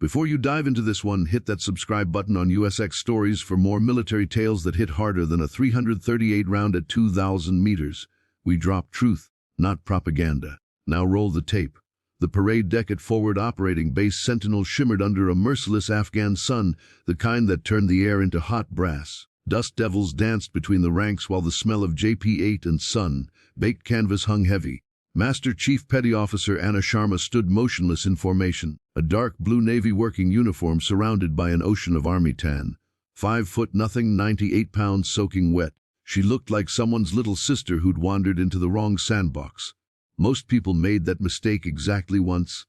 Before you dive into this one, hit that subscribe button on USX Stories for more military tales that hit harder than a 338 round at 2,000 meters. We drop truth, not propaganda. Now roll the tape. The parade deck at Forward Operating Base Sentinel shimmered under a merciless Afghan sun, the kind that turned the air into hot brass. Dust devils danced between the ranks while the smell of JP-8 and sun-baked canvas hung heavy. Master Chief Petty Officer Ana Sharma stood motionless in formation, a dark blue Navy working uniform surrounded by an ocean of army tan. 5 foot nothing, 98 pounds soaking wet. She looked like someone's little sister who'd wandered into the wrong sandbox. Most people made that mistake exactly once.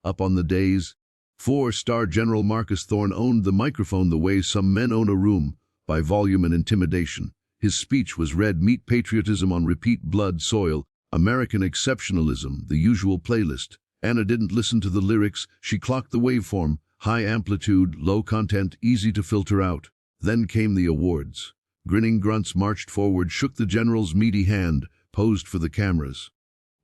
Up on the days, 4-star General Marcus Thorne owned the microphone the way some men own a room, by volume and intimidation. His speech was red meat patriotism on repeat, blood, soil, American exceptionalism, the usual playlist. Ana didn't listen to the lyrics, she clocked the waveform, high amplitude, low content, easy to filter out. Then came the awards. Grinning grunts marched forward, shook the general's meaty hand, posed for the cameras.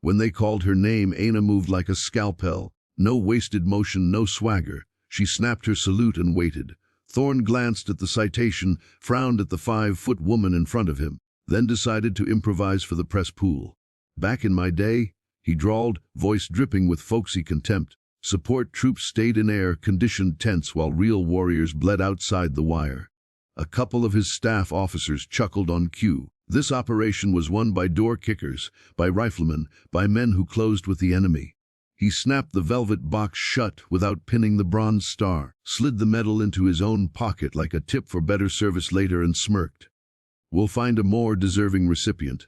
When they called her name, Ana moved like a scalpel. No wasted motion, no swagger. She snapped her salute and waited. Thorne glanced at the citation, frowned at the 5-foot woman in front of him, then decided to improvise for the press pool. Back in my day, he drawled, voice dripping with folksy contempt, support troops stayed in air, conditioned tents while real warriors bled outside the wire. A couple of his staff officers chuckled on cue. This operation was won by door kickers, by riflemen, by men who closed with the enemy. He snapped the velvet box shut without pinning the bronze star, slid the medal into his own pocket like a tip for better service later, and smirked. We'll find a more deserving recipient.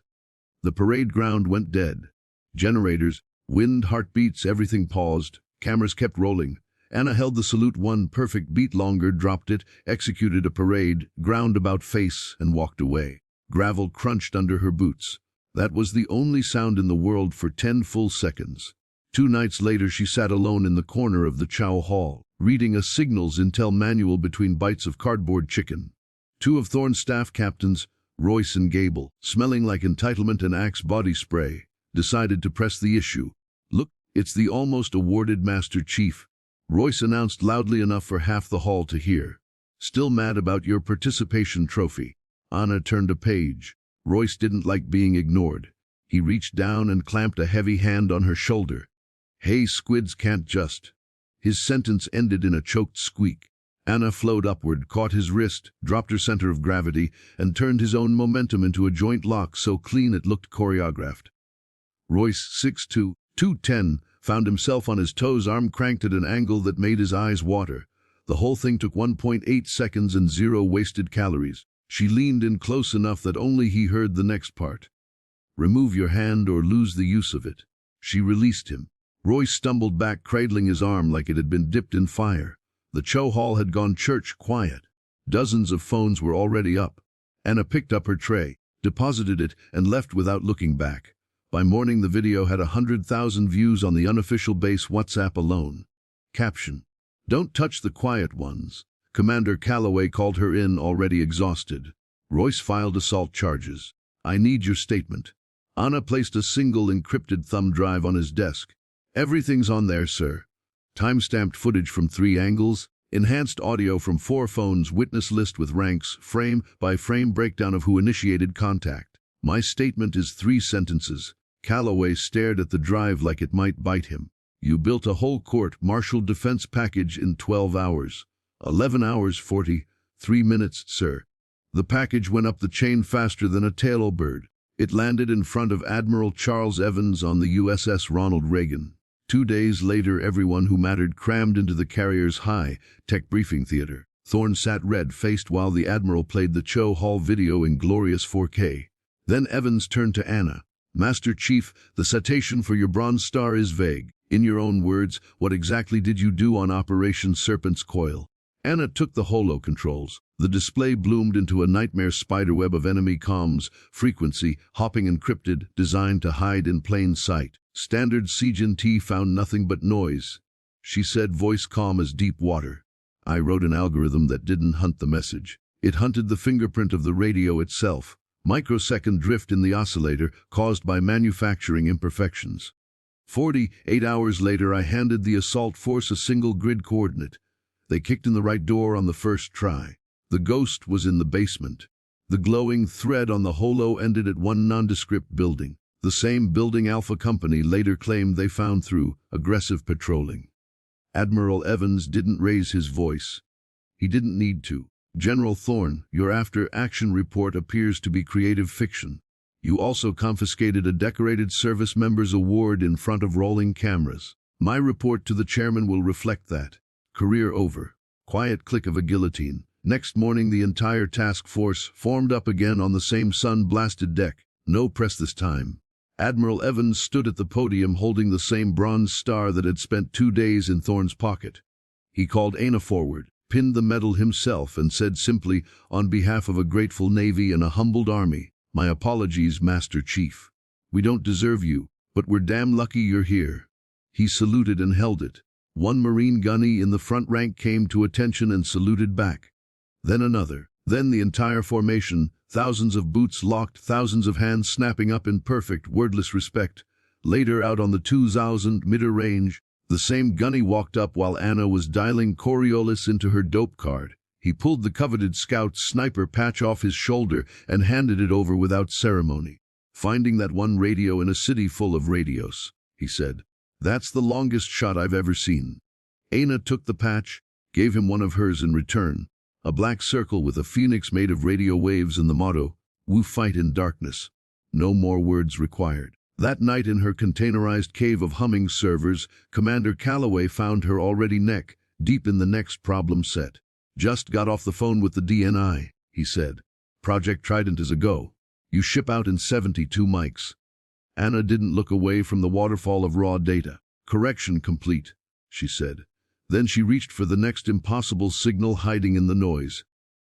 The parade ground went dead. Generators, wind, heartbeats, everything paused. Cameras kept rolling. Ana held the salute one perfect beat longer, dropped it, executed a parade, ground about face, and walked away. Gravel crunched under her boots. That was the only sound in the world for 10 full seconds. 2 nights later, she sat alone in the corner of the chow hall, reading a signals intel manual between bites of cardboard chicken. 2 of Thorne's staff captains, Royce and Gable, smelling like entitlement and Axe body spray, decided to press the issue. Look, it's the almost awarded Master Chief, Royce announced loudly enough for half the hall to hear. Still mad about your participation trophy? Ana turned a page. Royce didn't like being ignored. He reached down and clamped a heavy hand on her shoulder. Hey, squids can't just. His sentence ended in a choked squeak. Ana flowed upward, caught his wrist, dropped her center of gravity, and turned his own momentum into a joint lock so clean it looked choreographed. Royce, 6'2", 210, found himself on his toes, arm cranked at an angle that made his eyes water. The whole thing took 1.8 seconds and 0 wasted calories. She leaned in close enough that only he heard the next part. Remove your hand or lose the use of it. She released him. Royce stumbled back, cradling his arm like it had been dipped in fire. The chow hall had gone church quiet. Dozens of phones were already up. Ana picked up her tray, deposited it, and left without looking back. By morning, the video had 100,000 views on the unofficial base WhatsApp alone. Caption: Don't touch the quiet ones. Commander Calloway called her in, already exhausted. Royce filed assault charges. I need your statement. Ana placed a single encrypted thumb drive on his desk. Everything's on there, sir. Time-stamped footage from 3 angles, enhanced audio from 4 phones, witness list with ranks, frame-by-frame breakdown of who initiated contact. My statement is 3 sentences. Calloway stared at the drive like it might bite him. You built a whole court-martial defense package in 12 hours. 11 hours 43 minutes, sir. The package went up the chain faster than a tailbird. It landed in front of Admiral Charles Evans on the USS Ronald Reagan. 2 days later, everyone who mattered crammed into the carrier's high-tech briefing theater. Thorne sat red-faced while the Admiral played the chow hall video in glorious 4K. Then Evans turned to Ana. Master Chief, the citation for your Bronze Star is vague. In your own words, what exactly did you do on Operation Serpent's Coil? Ana took the holo controls. The display bloomed into a nightmare spiderweb of enemy comms, frequency, hopping encrypted, designed to hide in plain sight. Standard CGNT found nothing but noise. She said, voice calm as deep water. I wrote an algorithm that didn't hunt the message. It hunted the fingerprint of the radio itself. Microsecond drift in the oscillator caused by manufacturing imperfections. 48 hours later, I handed the assault force a single grid coordinate. They kicked in the right door on the first try. The ghost was in the basement. The glowing thread on the holo ended at one nondescript building, the same building Alpha Company later claimed they found through aggressive patrolling. Admiral Evans didn't raise his voice. He didn't need to. General Thorne, your after-action report appears to be creative fiction. You also confiscated a decorated service member's award in front of rolling cameras. My report to the chairman will reflect that. Career over. Quiet click of a guillotine. Next morning the entire task force formed up again on the same sun-blasted deck. No press this time. Admiral Evans stood at the podium holding the same bronze star that had spent 2 days in Thorne's pocket. He called Ana forward, pinned the medal himself, and said simply, on behalf of a grateful Navy and a humbled Army, "My apologies, Master Chief. We don't deserve you, but we're damn lucky you're here." He saluted and held it. One Marine gunny in the front rank came to attention and saluted back. Then another. Then the entire formation, thousands of boots locked, thousands of hands snapping up in perfect, wordless respect. Later, out on the 2,000-meter range, the same gunny walked up while Ana was dialing Coriolis into her dope card. He pulled the coveted scout sniper patch off his shoulder and handed it over without ceremony. "Finding that one radio in a city full of radios," he said. "That's the longest shot I've ever seen." Ana took the patch, gave him one of hers in return. A black circle with a phoenix made of radio waves and the motto, "We fight in darkness." No more words required. That night in her containerized cave of humming servers, Commander Calloway found her already neck deep in the next problem set. "Just got off the phone with the DNI, he said. "Project Trident is a go. You ship out in 72 mics. Ana didn't look away from the waterfall of raw data. "Correction complete," she said. Then she reached for the next impossible signal hiding in the noise.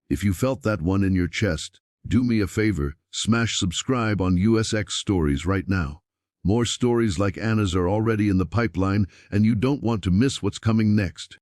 "If you felt that one in your chest, do me a favor, smash subscribe on USX Stories right now. More stories like Ana's are already in the pipeline, and you don't want to miss what's coming next."